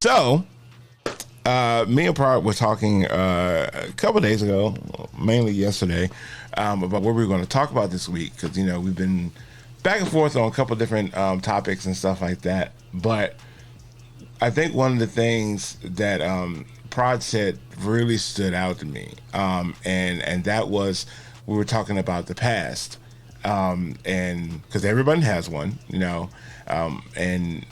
So, me and Prod were talking a couple days ago, mainly yesterday, about what we were going to talk about this week. Because, we've been back and forth on a couple different topics and stuff like that. But I think one of the things that Prod said really stood out to me. And that was, we were talking about the past. And because everyone has one, and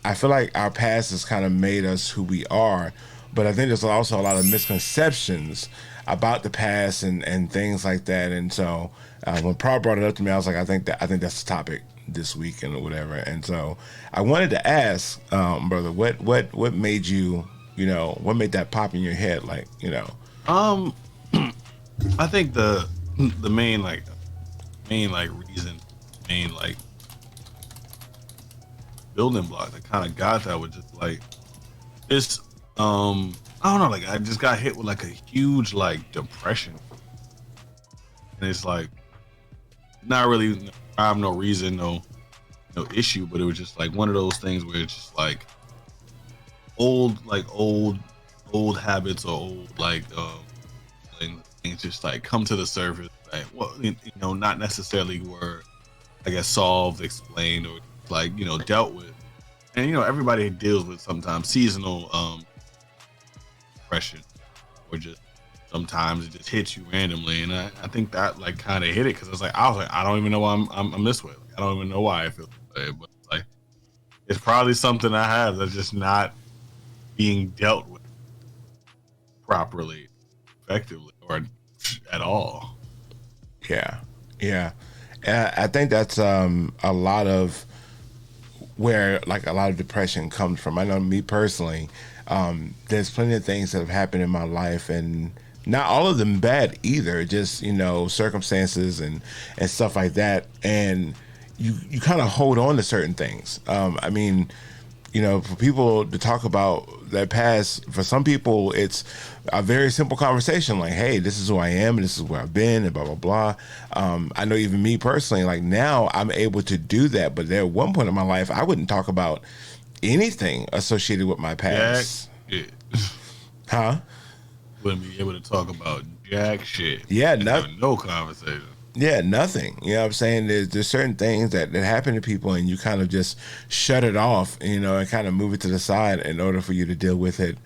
I feel like our past has kind of made us who we are, but I think there's also a lot of misconceptions about the past and things like that. And so when Prod brought it up to me, I was like, I think that's the topic this week and whatever. And so I wanted to ask, brother, what made you, what made that pop in your head, like, I think the main reason, building block that kind of got that was just like this. I don't know, like I just got hit with like a huge like depression, and it's like not really. I have no reason, no issue, but it was just like one of those things where it's just like old habits or old things just like come to the surface. Right? Well, not necessarily were, I guess, solved, explained, or like dealt with. And everybody deals with sometimes seasonal depression, or just sometimes it just hits you randomly. And I think that like kind of hit it, because I was like, I don't even know why I'm this way. Like, I don't even know why I feel this way, but like it's probably something I have that's just not being dealt with properly, effectively, or at all. Yeah. I think that's a lot of where like a lot of depression comes from. I know me personally, there's plenty of things that have happened in my life, and not all of them bad either, just circumstances and stuff like that, and you kind of hold on to certain things. I mean, for people to talk about that past, for some people, it's a very simple conversation. Like, hey, this is who I am, and this is where I've been, and blah, blah, blah. I know even me personally, like now I'm able to do that. But there at one point in my life, I wouldn't talk about anything associated with my past. Jack shit. Huh? Wouldn't be able to talk about jack shit. Yeah, no conversation. Yeah, nothing. You know what I'm saying? There's certain things that happen to people, and you kind of just shut it off, and kind of move it to the side in order for you to deal with it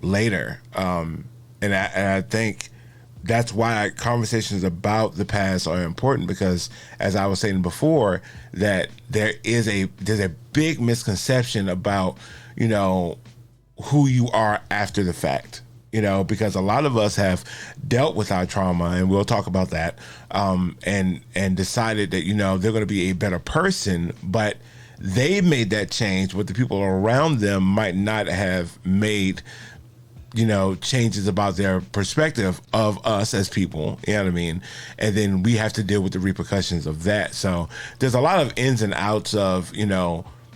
later. And I think that's why conversations about the past are important, because as I was saying before, that there's a big misconception about, who you are after the fact. Because a lot of us have dealt with our trauma, and we'll talk about that, and decided that, they're going to be a better person, but they made that change, but the people around them might not have made, changes about their perspective of us as people, you know what I mean? And then we have to deal with the repercussions of that. So there's a lot of ins and outs of,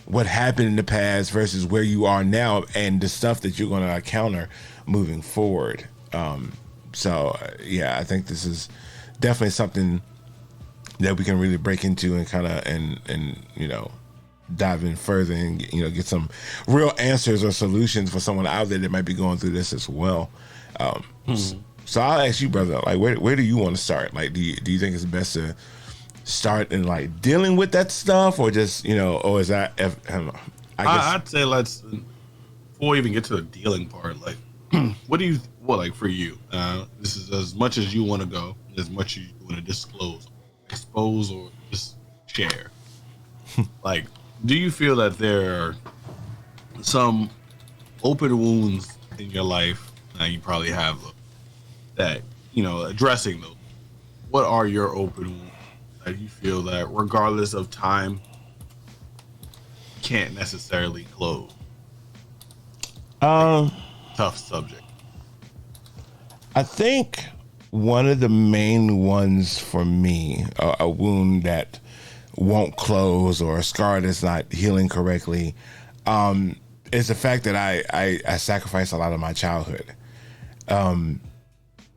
what happened in the past versus where you are now, and the stuff that you're going to encounter moving forward. I think this is definitely something that we can really break into and kind of and dive in further and get some real answers or solutions for someone out there that might be going through this as well. So I'll ask you, brother, like where do you want to start? Like, do you think it's best to start in like dealing with that stuff, or just or is that, I don't know, I'd say let's, before we even get to the dealing part, like what like for you, this is as much as you want to go, as much as you want to disclose, expose, or just share. Like, do you feel that there are some open wounds in your life, and you probably have them, that addressing those, what are your open wounds that you feel that regardless of time can't necessarily close? Tough subject. I think one of the main ones for me, a wound that won't close, or a scar that's not healing correctly, is the fact that I sacrificed a lot of my childhood.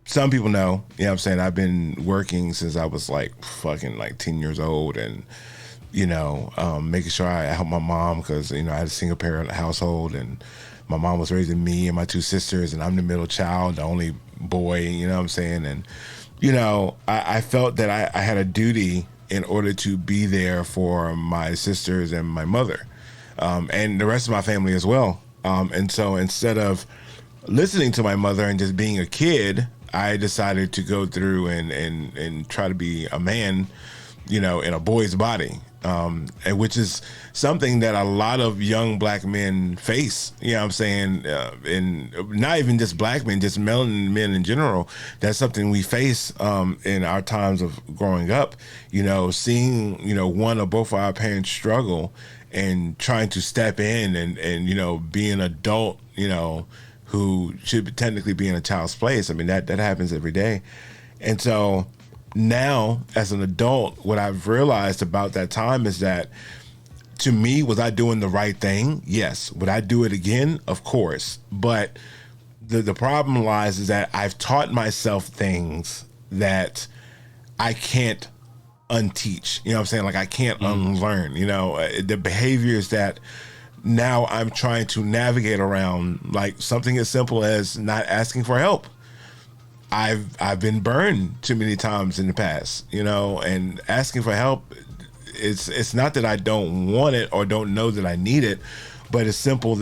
Some people know, you know what I'm saying, I've been working since I was like fucking like 10 years old, and making sure I help my mom, because I had a single parent household, and my mom was raising me and my two sisters, and I'm the middle child, the only boy, you know what I'm saying? And, you know, I felt that I had a duty in order to be there for my sisters and my mother, and the rest of my family as well. And so instead of listening to my mother and just being a kid, I decided to go through and try to be a man, you know, in a boy's body, and which is something that a lot of young black men face. You know what I'm saying? And not even just black men, just melanin men in general. That's something we face in our times of growing up. You know, seeing, you know, one or both of our parents struggle and trying to step in and you know, be an adult, you know, who should technically be in a child's place. I mean, that happens every day. And so now, as an adult, what I've realized about that time is that, to me, was I doing the right thing? Yes. Would I do it again? Of course. But the problem lies is that I've taught myself things that I can't unteach. You know what I'm saying? Like, I can't unlearn, you know, the behaviors that now I'm trying to navigate around, like something as simple as not asking for help. I've been burned too many times in the past, you know, and asking for help, it's not that I don't want it or don't know that I need it, but it's a simple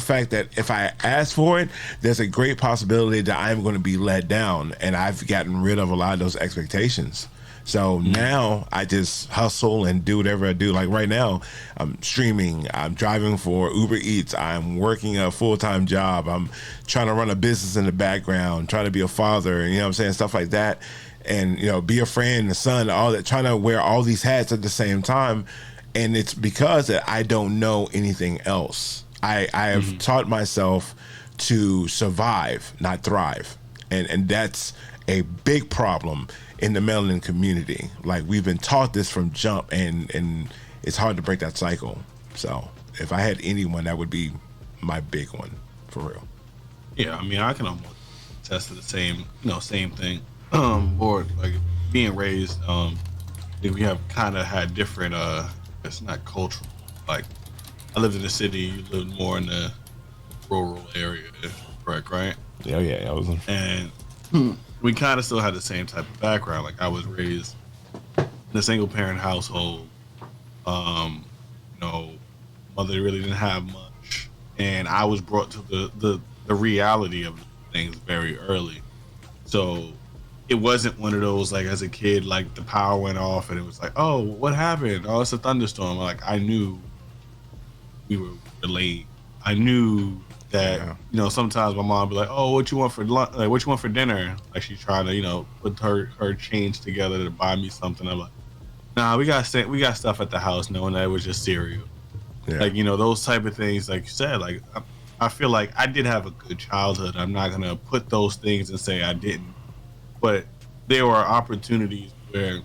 fact that if I ask for it, there's a great possibility that I'm going to be let down, and I've gotten rid of a lot of those expectations. So now I just hustle and do whatever I do. Like right now, I'm streaming, I'm driving for Uber Eats, I'm working a full-time job, I'm trying to run a business in the background, trying to be a father, you know what I'm saying, stuff like that. And, you know, be a friend, a son, all that, trying to wear all these hats at the same time. And it's because that I don't know anything else. I have taught myself to survive, not thrive. And that's a big problem in the melanin community. Like, we've been taught this from jump, and it's hard to break that cycle. So if I had anyone, that would be my big one, for real. Yeah, I mean, I can almost attest to the same, same thing. Or like being raised, I think we have kind of had different, it's not cultural. Like, I lived in the city, you lived more in the rural area, correct, right? Yeah. I was. And we kind of still had the same type of background. Like, I was raised in a single parent household. Mother really didn't have much, and I was brought to the reality of things very early. So it wasn't one of those, like, as a kid, like the power went off and it was like, oh, what happened? Oh, it's a thunderstorm. Like, I knew we were delayed. I knew that, sometimes my mom would be like, oh, what you want for lunch? Like, what you want for dinner? Like, she's trying to, put her change together to buy me something. I'm like, nah, we got stuff at the house, knowing that it was just cereal. Yeah. Like, those type of things, like you said, like, I feel like I did have a good childhood. I'm not going to put those things and say I didn't. But there were opportunities where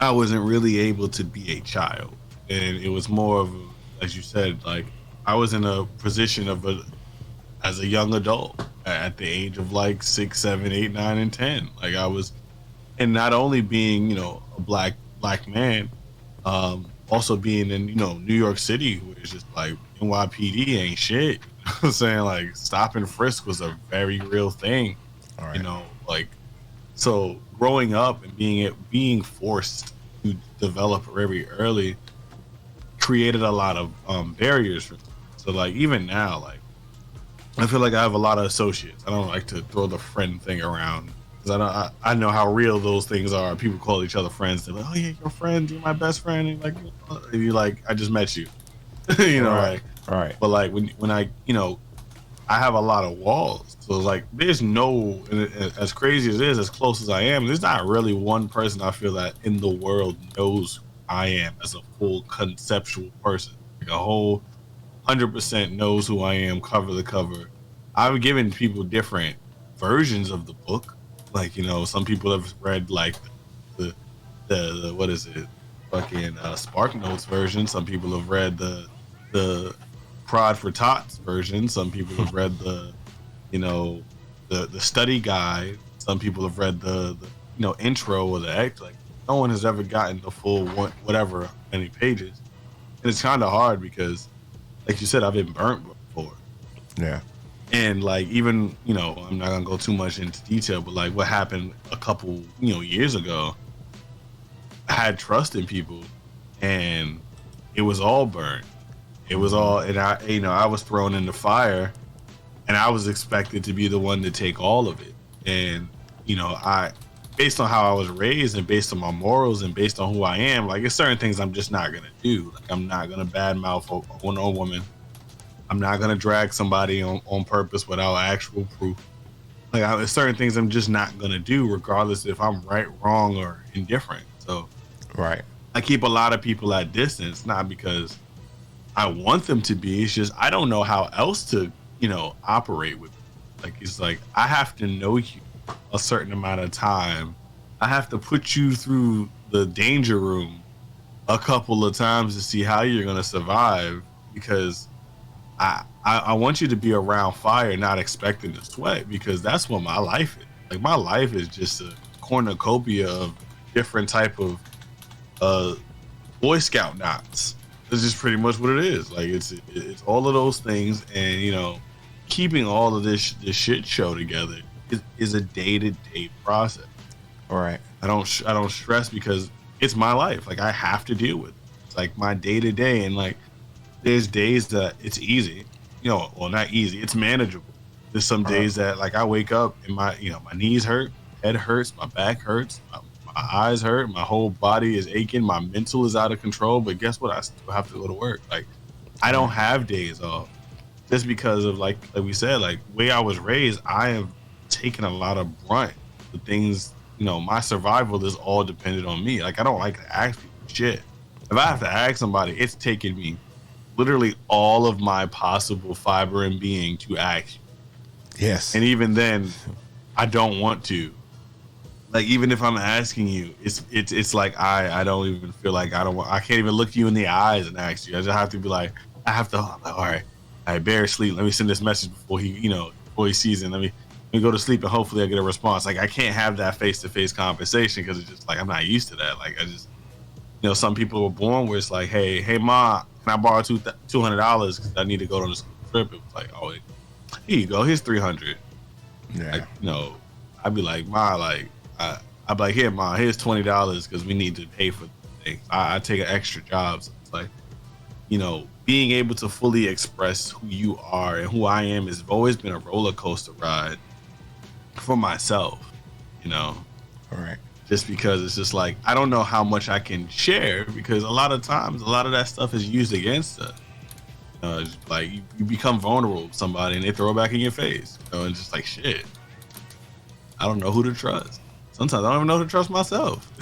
I wasn't really able to be a child. And it was more of, as you said, like, I was in a position as a young adult at the age of like 6, 7, 8, 9, and 10. Like, I was, and not only being, a black man, also being in, New York City, where it's just like NYPD ain't shit. I'm saying, like, stop and frisk was a very real thing. All right. Like, so growing up and being forced to develop very early created a lot of barriers for me. So, like, even now, like, I feel like I have a lot of associates. I don't like to throw the friend thing around, because I know how real those things are. People call each other friends. They're like, oh yeah, you're friend, you're my best friend. And you're like, I just met you. Right. Like, right. But like when I I have a lot of walls. So, like, there's no, as crazy as it is, as close as I am, there's not really one person I feel that in the world knows who I am as a full conceptual person. Like, a whole 100% knows who I am, cover to cover. I've given people different versions of the book. Like, some people have read like the what is it, fucking Spark Notes version. Some people have read the Prod for Tots version. Some people have read the study guide. Some people have read the intro or the act. Like, no one has ever gotten the full whatever many pages, and it's kind of hard because, like you said, I've been burnt before. Yeah. And like, even, I'm not gonna go too much into detail, but like what happened a couple, years ago, I had trust in people, and it was all burned. It was all, and I was thrown in the fire, and I was expected to be the one to take all of it. And I, based on how I was raised, and based on my morals, and based on who I am, like, it's certain things I'm just not gonna do. Like, I'm not gonna badmouth a woman. I'm not gonna drag somebody on purpose without actual proof. Like, there's certain things I'm just not gonna do, regardless if I'm right, wrong, or indifferent. So, Right. I keep a lot of people at distance, not because I want them to be. It's just I don't know how else to, operate with. Like, it's like I have to know you a certain amount of time. I have to put you through the danger room a couple of times to see how you're gonna survive, because I want you to be around fire, not expecting to sweat, because that's what my life is. Like, my life is just a cornucopia of different type of Boy Scout knots. It's just pretty much what it is. Like, it's all of those things, and keeping all of this shit show together is a day-to-day process. All right. I don't stress, because it's my life. Like, I have to deal with it. It's like my day-to-day, and like, there's days that it's easy, well, not easy, it's manageable. There's some days that, like, I wake up and my knees hurt, head hurts, my back hurts, my eyes hurt, my whole body is aching, my mental is out of control, but guess what? I still have to go to work. Like, I don't have days off, just because of, like we said, like, the way I was raised. I have taken a lot of brunt. The things, my survival is all dependent on me. Like, I don't like to ask people shit. If I have to ask somebody, it's taken me literally all of my possible fiber and being to ask you. Yes. And even then, I don't want to. Like, even if I'm asking you, it's like I don't even feel like I can't even look you in the eyes and ask you. I just have to be like, I'm like, all right, Bear, sleep. Let me send this message before he sees it. Let me go to sleep, and hopefully I get a response. Like, I can't have that face-to-face conversation, because it's just like, I'm not used to that. Like, I just, some people were born where it's like, hey, Ma, can I borrow $200 because I need to go on this trip? It was like, oh, here you go, here's $300. Yeah. Like, I'd be like, Ma, like, I'd be like, here, Ma, here's $20 because we need to pay for things. I take an extra job. So it's like, being able to fully express who you are and who I am has always been a roller coaster ride for myself, All right. Just because it's just like, I don't know how much I can share, because a lot of times, a lot of that stuff is used against us. It's like, you become vulnerable with somebody and they throw it back in your face. And it's just like, shit, I don't know who to trust. Sometimes I don't even know who to trust myself.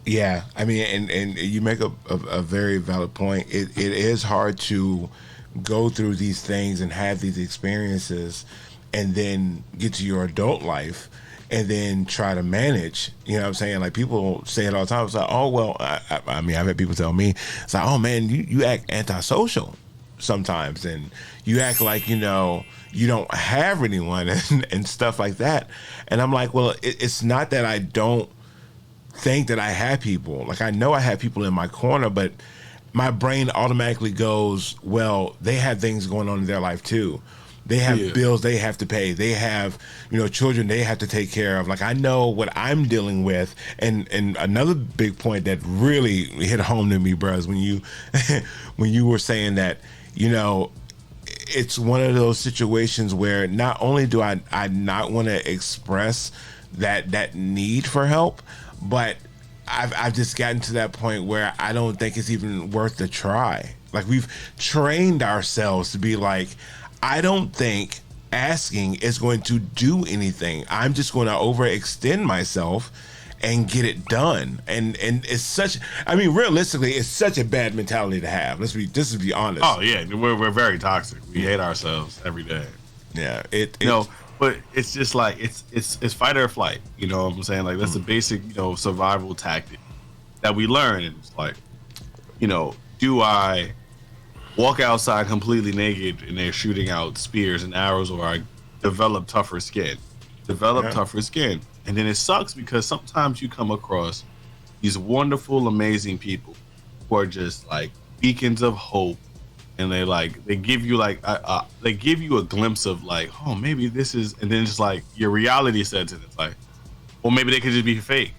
Yeah, I mean, and you make a very valid point. It is hard to go through these things and have these experiences, and then get to your adult life, and then try to manage. You know what I'm saying? Like, people say it all the time. It's like, oh, well, I mean, I've had people tell me, it's like, oh man, you act antisocial sometimes, and you act like, you don't have anyone, and stuff like that. And I'm like, well, it's not that I don't think that I have people. Like, I know I have people in my corner, but my brain automatically goes, well, they have things going on in their life too. They have bills they have to pay. They have, children they have to take care of. Like, I know what I'm dealing with. And another big point that really hit home to me, bro, is when you were saying that, it's one of those situations where not only do I not want to express that need for help, but I've just gotten to that point where I don't think it's even worth the try. Like, we've trained ourselves to be like, I don't think asking is going to do anything. I'm just going to overextend myself and get it done. And it's such, I mean, realistically, it's such a bad mentality to have. Let's be honest. Oh yeah, we're very toxic. We hate ourselves every day. Yeah, but it's just like, it's fight or flight. You know what I'm saying? Like, that's the basic, survival tactic that we learn. And it's like, do I walk outside completely naked and they're shooting out spears and arrows, or I develop tougher skin? Tougher skin. And then it sucks, because sometimes you come across these wonderful, amazing people who are just like beacons of hope, and they give you they give you a glimpse of like, oh, maybe this is, and then it's like your reality sets in. It's like, well, maybe they could just be fake.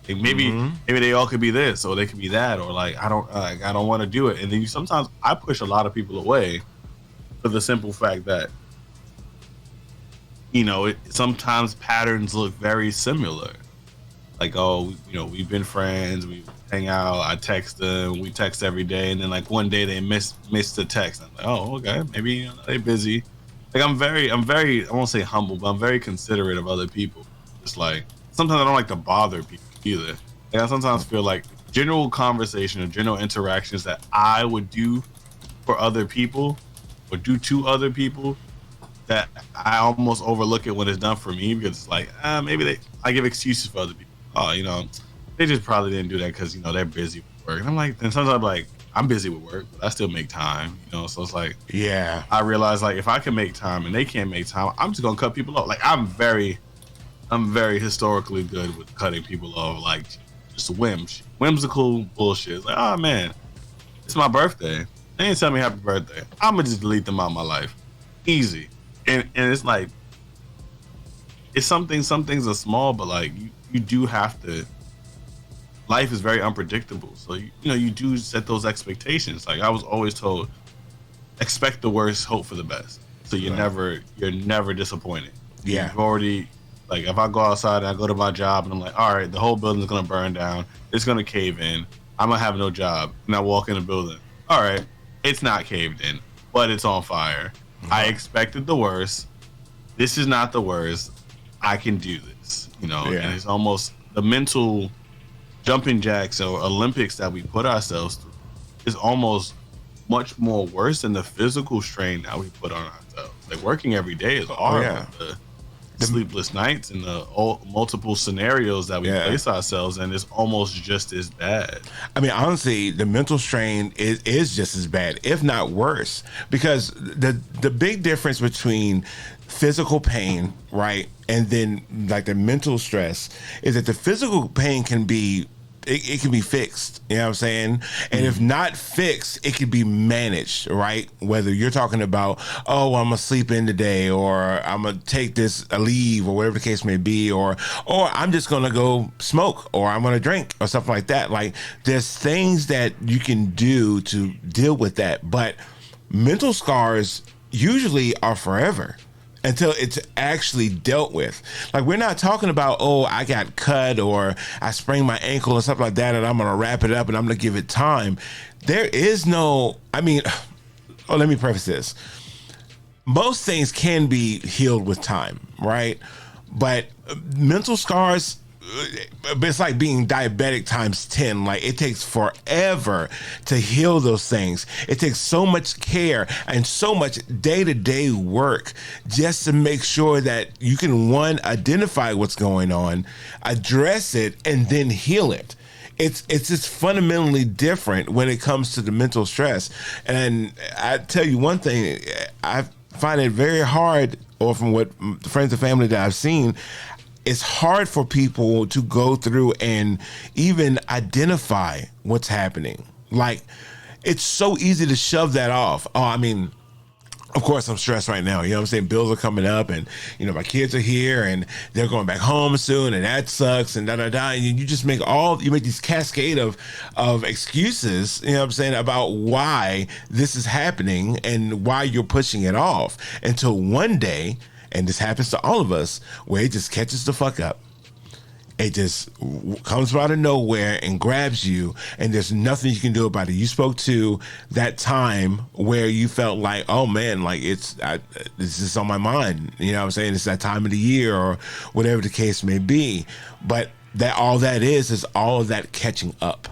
Like maybe they all could be this, or they could be that, or like I don't want to do it. And then sometimes I push a lot of people away for the simple fact that sometimes patterns look very similar. Like, oh, we've been friends, we hang out, I text them, we text every day, and then like one day they miss the text. I'm like, oh, okay, maybe they busy. Like I'm very, I won't say humble, but I'm very considerate of other people. Just like sometimes I don't like to bother people either. Like I sometimes feel like general conversation or general interactions that I would do for other people or do to other people, that I almost overlook it when it's done for me, because it's like maybe I give excuses for other people. Oh, they just probably didn't do that because they're busy with work. And I'm like, then sometimes I'm like, I'm busy with work, but I still make time. So it's like, yeah, I realize like if I can make time and they can't make time, I'm just gonna cut people off. Like I'm very historically good with cutting people off. Like just whimsical bullshit. It's like, oh man, it's my birthday. They ain't tell me happy birthday. I'm gonna just delete them out of my life, easy. And it's like, it's some things are small, but like you do have to. Life is very unpredictable, so you do set those expectations. Like I was always told, expect the worst, hope for the best. So you're never disappointed. Yeah. You've already, like, if I go outside and I go to my job and I'm like, all right, the whole building's gonna burn down, it's gonna cave in, I'm gonna have no job, and I walk in the building, all right, it's not caved in, but it's on fire. I expected the worst. This is not the worst. I can do this, and it's almost the mental jumping jacks or Olympics that we put ourselves through is almost much more worse than the physical strain that we put on ourselves. Like working every day is hard. The sleepless nights and the multiple scenarios that we place ourselves in is almost just as bad. I mean, honestly, the mental strain is just as bad, if not worse, because the big difference between physical pain, right, and then like the mental stress is that the physical pain can be it can be fixed, you know what I'm saying? And if not fixed, it can be managed, right? Whether you're talking about, oh, I'm gonna sleep in today, or I'm gonna take a leave, or whatever the case may be, or I'm just gonna go smoke, or I'm gonna drink, or something like that. Like there's things that you can do to deal with that, but mental scars usually are forever until it's actually dealt with. Like we're not talking about, oh, I got cut or I sprained my ankle or something like that, and I'm gonna wrap it up and I'm gonna give it time. There is no, I mean, let me preface this. Most things can be healed with time, right? But mental scars, it's like being diabetic times 10. Like it takes forever to heal those things. It takes so much care and so much day-to-day work just to make sure that you can, one, identify what's going on, address it, and then heal it. It's just fundamentally different when it comes to the mental stress. And I tell you one thing, I find it very hard, or from what friends and family that I've seen, it's hard for people to go through and even identify what's happening. Like, it's so easy to shove that off. Oh, I mean, of course I'm stressed right now. You know what I'm saying? Bills are coming up and, my kids are here and they're going back home soon and that sucks and da-da-da. And you just make these cascade of excuses, you know what I'm saying, about why this is happening and why you're pushing it off until one day, and this happens to all of us, where it just catches the fuck up. It just comes out of nowhere and grabs you, and there's nothing you can do about it. You spoke to that time where you felt like, oh man, like this is on my mind. You know what I'm saying? It's that time of the year or whatever the case may be. But all that is all of that catching up.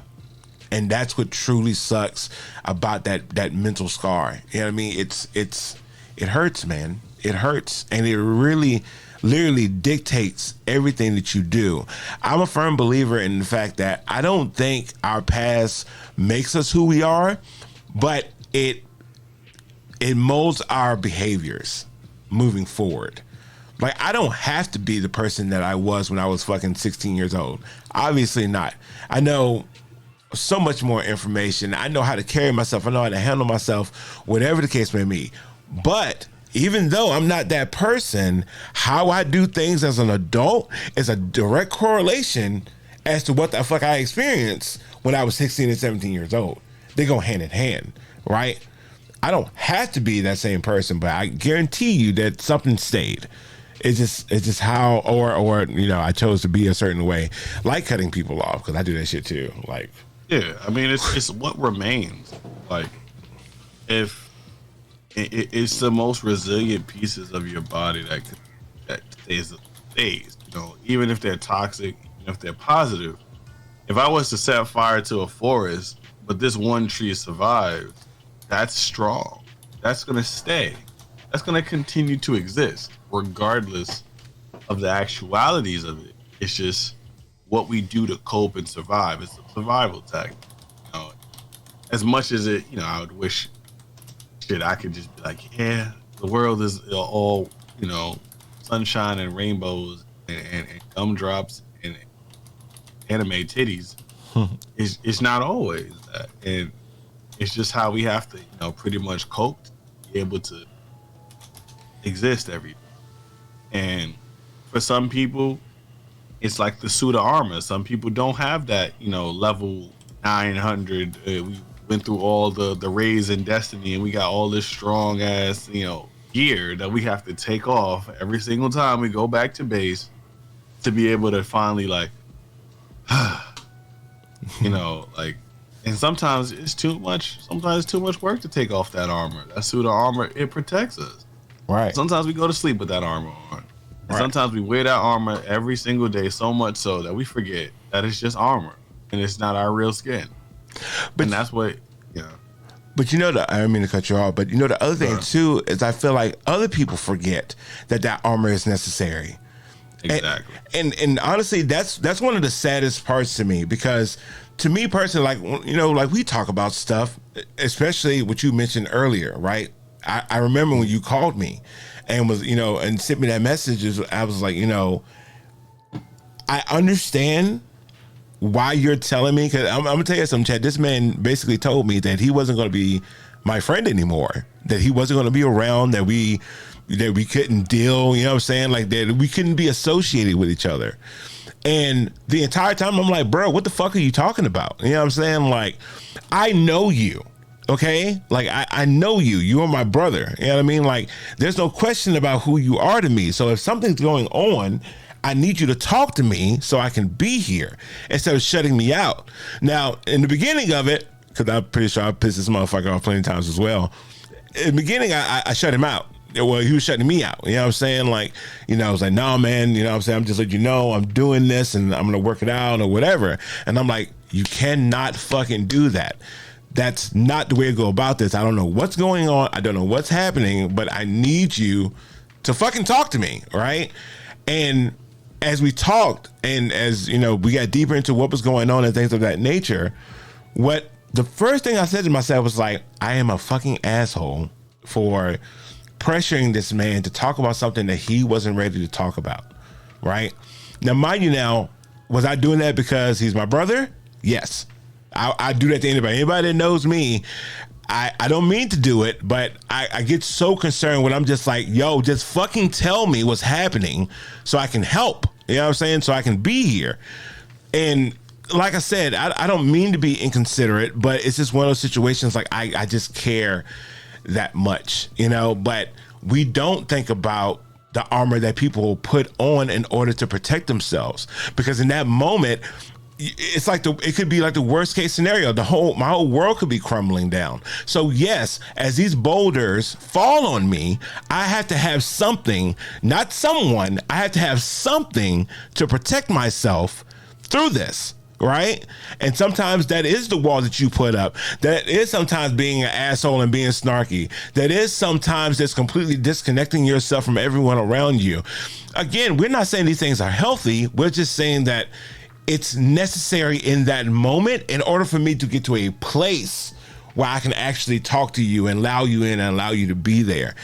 And that's what truly sucks about that mental scar. You know what I mean? It hurts, man. It hurts, and it really literally dictates everything that you do. I'm a firm believer in the fact that I don't think our past makes us who we are, but it molds our behaviors moving forward. Like, I don't have to be the person that I was when I was fucking 16 years old. Obviously not. I know so much more information. I know how to carry myself. I know how to handle myself, whatever the case may be. But even though I'm not that person, how I do things as an adult is a direct correlation as to what the fuck I experienced when I was 16 and 17 years old. They go hand in hand, right? I don't have to be that same person, but I guarantee you that something stayed. It's just how, or you know, I chose to be a certain way, like cutting people off, because I do that shit too. Like, yeah, I mean, it's what remains. Like, if it's the most resilient pieces of your body that stays. You know, even if they're toxic, even if they're positive. If I was to set fire to a forest, but this one tree survived, that's strong. That's gonna stay. That's gonna continue to exist, regardless of the actualities of it. It's just what we do to cope and survive. It's a survival tactic. You know, as much as it, you know, I would wish shit I could just be like, yeah, the world is all, you know, sunshine and rainbows and gumdrops and anime titties. It's not always that, and it's just how we have to, you know, pretty much cope to be able to exist every day. And for some people, it's like the suit of armor. Some people don't have that, you know, level 900. We went through all the raids in Destiny, and we got all this strong ass, you know, gear that we have to take off every single time we go back to base to be able to finally, like, you know, like, and sometimes it's too much. Sometimes it's too much work to take off that armor. That suit of armor, it protects us. right. Sometimes we go to sleep with that armor on. And sometimes we wear that armor every single day, so much so that we forget that it's just armor and it's not our real skin. But, and that's what, you know. But you know, I don't mean to cut you off, but you know, the other thing too is I feel like other people forget that armor is necessary. Exactly. And honestly, that's one of the saddest parts to me, because to me personally, like, you know, like we talk about stuff, especially what you mentioned earlier, right? I remember when you called me and was, you know, and sent me that message. I was like, you know, I understand why you're telling me, because I'm gonna tell you something, Chad. This man basically told me that he wasn't going to be my friend anymore, that he wasn't going to be around, that we couldn't deal, you know what I'm saying? Like, that we couldn't be associated with each other. And the entire time I'm like, bro, what the fuck are you talking about? You know what I'm saying? Like, I know you, okay? Like, I know you. You are my brother. You know what I mean? Like, there's no question about who you are to me. So if something's going on, I need you to talk to me so I can be here instead of shutting me out. Now, in the beginning of it, because I'm pretty sure I pissed this motherfucker off plenty of times as well. In the beginning, I shut him out. Well, he was shutting me out. You know what I'm saying? Like, you know, I was like, no, man, you know what I'm saying? I'm just letting you know I'm doing this and I'm going to work it out or whatever. And I'm like, you cannot fucking do that. That's not the way to go about this. I don't know what's going on. I don't know what's happening, but I need you to fucking talk to me, right? And as we talked and as, you know, we got deeper into what was going on and things of that nature, the first thing I said to myself was like, I am a fucking asshole for pressuring this man to talk about something that he wasn't ready to talk about, right? Now, mind you, now, was I doing that because he's my brother? Yes. I do that to anybody. Anybody that knows me, I don't mean to do it, but I get so concerned when I'm just like, yo, just fucking tell me what's happening so I can help. You know what I'm saying? So I can be here. And like I said, I don't mean to be inconsiderate, but it's just one of those situations like I just care that much, you know, but we don't think about the armor that people put on in order to protect themselves, because in that moment it's like it could be like the worst case scenario. My whole world could be crumbling down. So yes, as these boulders fall on me, I have to have something, not someone, I have to have something to protect myself through this. Right? And sometimes that is the wall that you put up. That is sometimes being an asshole and being snarky. That is sometimes just completely disconnecting yourself from everyone around you. Again, we're not saying these things are healthy. We're just saying that it's necessary in that moment in order for me to get to a place where I can actually talk to you and allow you in and allow you to be there.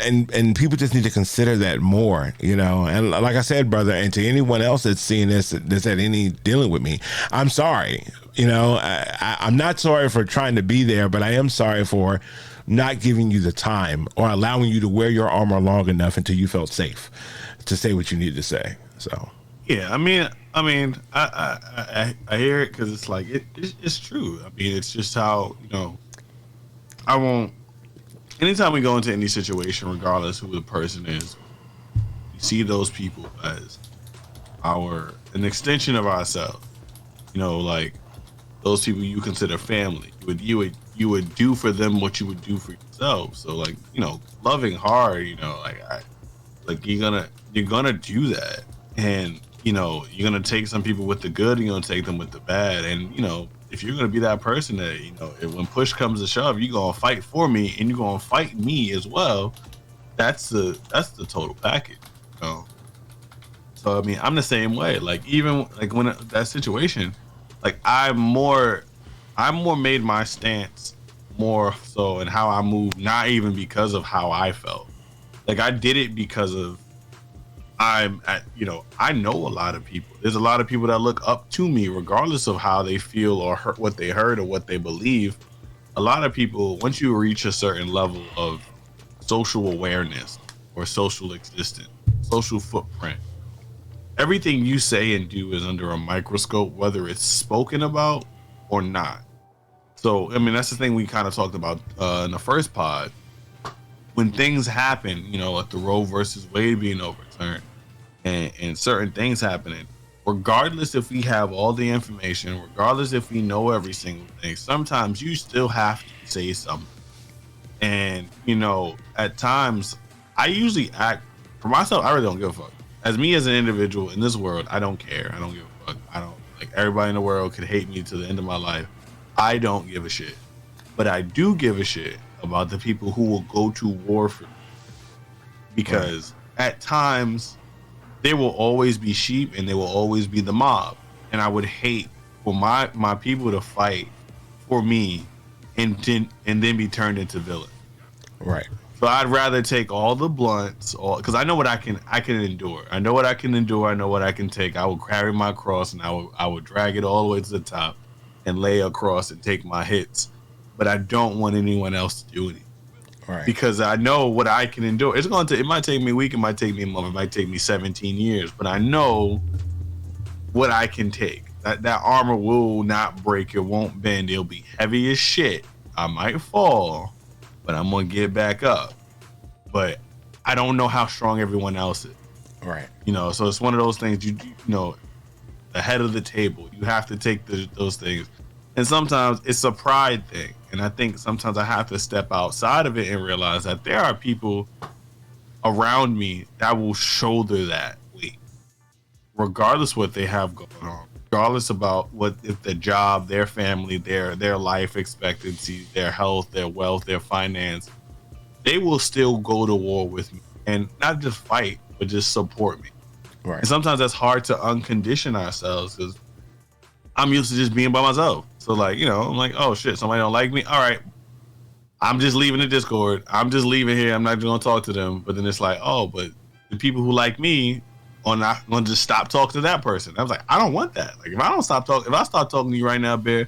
and people just need to consider that more, you know. And like I said, brother, and to anyone else that's seeing that's at any dealing with me, I'm sorry. You know, I'm not sorry for trying to be there, but I am sorry for not giving you the time or allowing you to wear your armor long enough until you felt safe to say what you needed to say. So yeah, I hear it because it's like it's true. I mean, it's just how, you know, I won't. Anytime we go into any situation, regardless who the person is, we see those people as an extension of ourselves. You know, like those people you consider family. You would do for them what you would do for yourself. So like, you know, loving hard, you know, like you're gonna do that. And, you know, you're gonna take some people with the good, and you're gonna take them with the bad. And, you know, if you're gonna be that person that, you know, when push comes to shove, you're gonna fight for me and you're gonna fight me as well. That's the total package. You know? So I mean, I'm the same way. Like even like when that situation, like I'm more made my stance more so in how I move, not even because of how I felt. Like I did it because of you know, I know a lot of people. There's a lot of people that look up to me, regardless of how they feel or what they heard or what they believe. A lot of people, once you reach a certain level of social awareness or social existence, social footprint, everything you say and do is under a microscope, whether it's spoken about or not. So, I mean, that's the thing we kind of talked about in the first pod. When things happen, you know, like the Roe versus Wade being overturned and certain things happening, regardless if we have all the information, regardless if we know every single thing, sometimes you still have to say something. And, you know, at times, I usually act, for myself, I really don't give a fuck. As me as an individual in this world, I don't care. I don't give a fuck. I don't, like, everybody in the world could hate me to the end of my life. I don't give a shit. But I do give a shit about the people who will go to war for me. Because at times, there will always be sheep and there will always be the mob. And I would hate for my people to fight for me and then be turned into villains. right. So I'd rather take all the blunts, because I know what I can endure. I know what I can endure. I know what I can take. I will carry my cross and I would drag it all the way to the top and lay across and take my hits. But I don't want anyone else to do anything. Right. Because I know what I can endure. It might take me a week, it might take me a month, it might take me 17 years, but I know what I can take. That armor will not break, it won't bend, it'll be heavy as shit. I might fall, but I'm gonna get back up. But I don't know how strong everyone else is. Right. You know, so it's one of those things you know, the head of the table. You have to take those things. And sometimes it's a pride thing. And I think sometimes I have to step outside of it and realize that there are people around me that will shoulder that weight, regardless what they have going on, regardless about what if the job, their family, their life expectancy, their health, their wealth, their finance. They will still go to war with me and not just fight, but just support me. Right. And sometimes that's hard to uncondition ourselves because I'm used to just being by myself. So like, you know, I'm like, oh shit, somebody don't like me. All right, I'm just leaving the Discord. I'm just leaving here. I'm not going to talk to them. But then it's like, oh, but the people who like me are not going to just stop talking to that person. I was like, I don't want that. Like, if I start talking to you right now, Bear,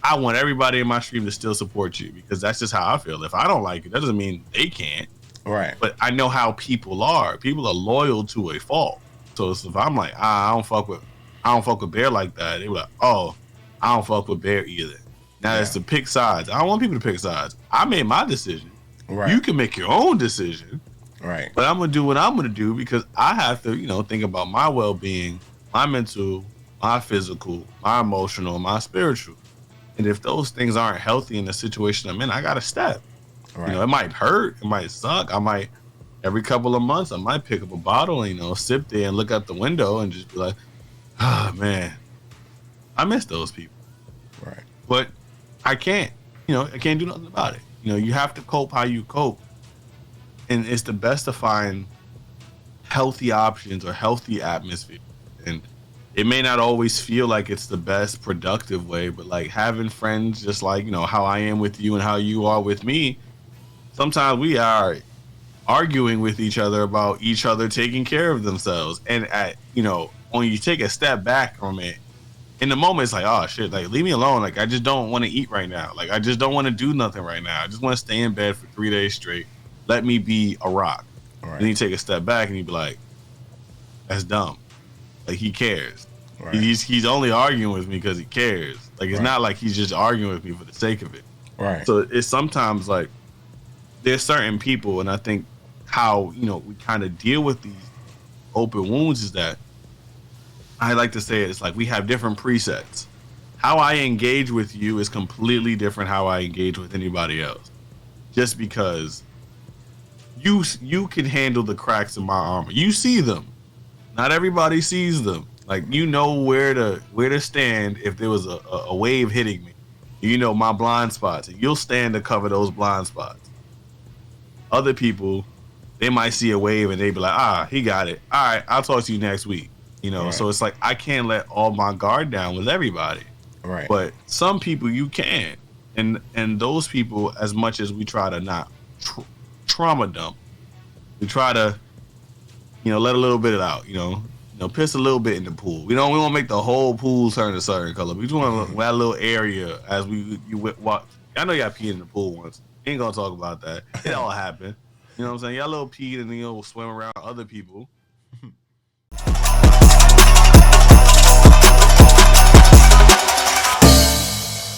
I want everybody in my stream to still support you because that's just how I feel. If I don't like it, that doesn't mean they can't. Right. But I know how people are. People are loyal to a fault. So if I'm like, I don't fuck with Bear like that, they were like, oh, I don't fuck with Bear either. Now it's to pick sides. I don't want people to pick sides. I made my decision. Right. You can make your own decision. Right. But I'm gonna do what I'm gonna do because I have to, you know, think about my well-being, my mental, my physical, my emotional, my spiritual. And if those things aren't healthy in the situation I'm in, I gotta step. Right. You know, it might hurt, it might suck. I might every couple of months I might pick up a bottle and, you know, sip there and look out the window and just be like, oh man, I miss those people. Right. But I can't do nothing about it. You know, you have to cope how you cope. And it's the best to find healthy options or healthy atmosphere. And it may not always feel like it's the best productive way, but like having friends just like, you know, how I am with you and how you are with me, sometimes we are arguing with each other about each other taking care of themselves. And when you take a step back from it, in the moment, it's like, oh shit, like leave me alone. Like I just don't want to eat right now. Like I just don't want to do nothing right now. I just want to stay in bed for 3 days straight. Let me be a rock. Right. Then you take a step back and you be like, that's dumb. Like he cares. Right. He's only arguing with me because he cares. Like it's not like he's just arguing with me for the sake of it. Right. So it's sometimes like there's certain people, and I think how we kind of deal with these open wounds is that I like to say it's like we have different presets. How I engage with you is completely different how I engage with anybody else. Just because you can handle the cracks in my armor. You see them. Not everybody sees them. Like you know where to stand if there was a wave hitting me. You know my blind spots. You'll stand to cover those blind spots. Other people, they might see a wave and they be like, he got it. All right, I'll talk to you next week. Right. So it's like I can't let all my guard down with everybody. Right. But some people you can. And those people, as much as we try to not trauma dump, we try to, let a little bit out, piss a little bit in the pool. We don't make the whole pool turn a certain color. We just want that little area as you walk. I know y'all peed in the pool once. Ain't gonna talk about that. It all happened. You know what I'm saying? Y'all little peed and swim around other people.